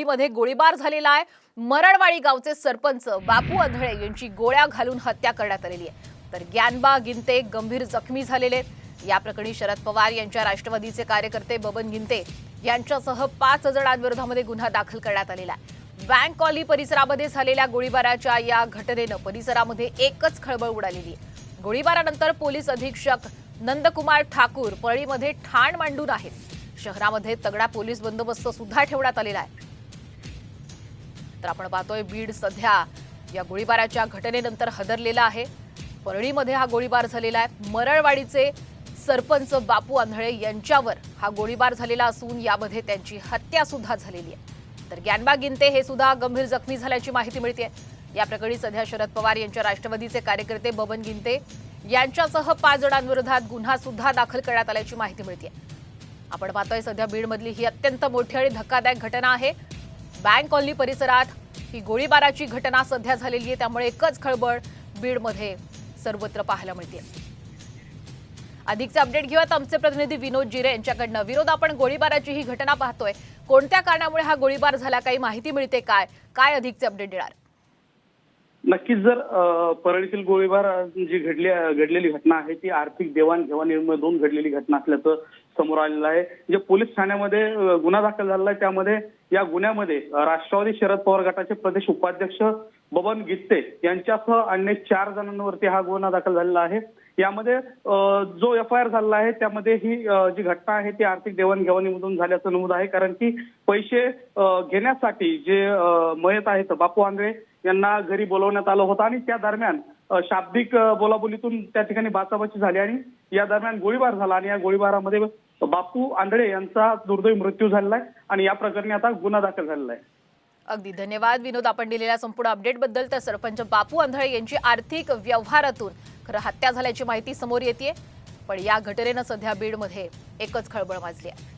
परळीमध्ये गोळीबार झालेला आहे। मरणवाडी गावचे सरपंच बापू आंधळे यांची गोळ्या घालून हत्या करण्यात आलेली आहे। तर ग्यानबा गिंते गंभीर जखमी झालेले। या प्रकरणी शरद पवार यांच्या राष्ट्रवादीचे कार्यकर्ते बबन गिंते यांच्यासह 5 जणांविरोधात गुन्हा दाखल करण्यात आलेला आहे। बँक कॉलनी परिसरामध्ये झालेल्या गोळीबाराच्या या घटनेने परिसरामध्ये एकच खळबळ उडालेली आहे। गोळीबारानंतर पोलीस अधीक्षक नंदकुमार ठाकूर परळीमध्ये ठाण मांडून आहेत। शहरामध्ये तगडा पोलीस बंदोबस्त सुद्धा ठेवण्यात आलेला आहे। तर आपण पाहतोय बीड सध्या या गोळीबाराच्या घटनेनंतर हदरलेला आहे। परळीमध्ये हा गोळीबार झालेला आहे। मरणवाडीचे सरपंच बापू आंधळे यांच्यावर हा गोळीबार झालेला असून यामध्ये त्यांची हत्या सुद्धा झालेली आहे। तर ग्यानबा गिंते हे सुद्धा गंभीर जखमी झाल्याची माहिती मिळते। या प्रकरणी सध्या शरद पवार यांच्या राष्ट्रवादीचे कार्यकर्ते बबन गिंते यांच्यासह 5 जणांविरोधात गुन्हा सुद्धा दाखल करण्यात आल्याची माहिती मिळते। आपण पाहतोय सध्या बीडमधली ही अत्यंत मोठी आणि धक्कादायक घटना आहे। बँक कॉलनी परिसरात ही गोळीबाराची घटना सध्या झालेली आहे, त्यामुळे एकच खळबळ बीडमध्ये सर्वत्र पाहायला मिळते। अधिकचे अपडेट घेऊयात आमचे प्रतिनिधी विनोद जिरे यांच्याकडून। विनोद, आपण गोळीबाराची ही घटना पाहतोय, कोणत्या कारणामुळे हा गोळीबार झाला, काही माहिती मिळते काय अधिकचे अपडेट देणार? नक्कीच जर परळीतील गोळीबार जी घडलेली घटना आहे ती आर्थिक देवाणघेवाणीमधून घडलेली घटना असल्याचं समोर आलेलं आहे। जे पोलीस ठाण्यामध्ये गुन्हा दाखल झालेला आहे त्यामध्ये या गुन्ह्यामध्ये राष्ट्रवादी शरद पवार गटाचे प्रदेश उपाध्यक्ष बबन गित्ते यांच्यासह अन्य 4 जणांवरती हा गुन्हा दाखल झालेला आहे। यामध्ये जो FIR झालेला आहे त्यामध्ये ही जी घटना आहे ती आर्थिक देवाणघेवाणीमधून झाल्याचं नमूद आहे, कारण की पैसे घेण्यासाठी जे मयत आहेत बापू आंधळे यांना घरी बोलवण्यात आलं होतं आणि त्या दरम्यान शाब्दिक बोलाबोलीतून त्या ठिकाणी बाचाबाची झाली आणि या दरम्यान गोळीबार झाला आणि या गोळीबारामध्ये बापू आंधळे यांचा दुर्दैवी मृत्यू झालेला आहे आणि या प्रकरणी आता गुन्हा दाखल झालेला आहे। अगदी धन्यवाद विनोद, आपण दिलेल्या संपूर्ण अपडेट बद्दल। तर सरपंच बापू आंधळे यांची आर्थिक व्यवहारातून खरं हत्या झाल्याची माहिती समोर येते, पण या घटनेनं सध्या बीडमध्ये एकच खळबळ माजली आहे।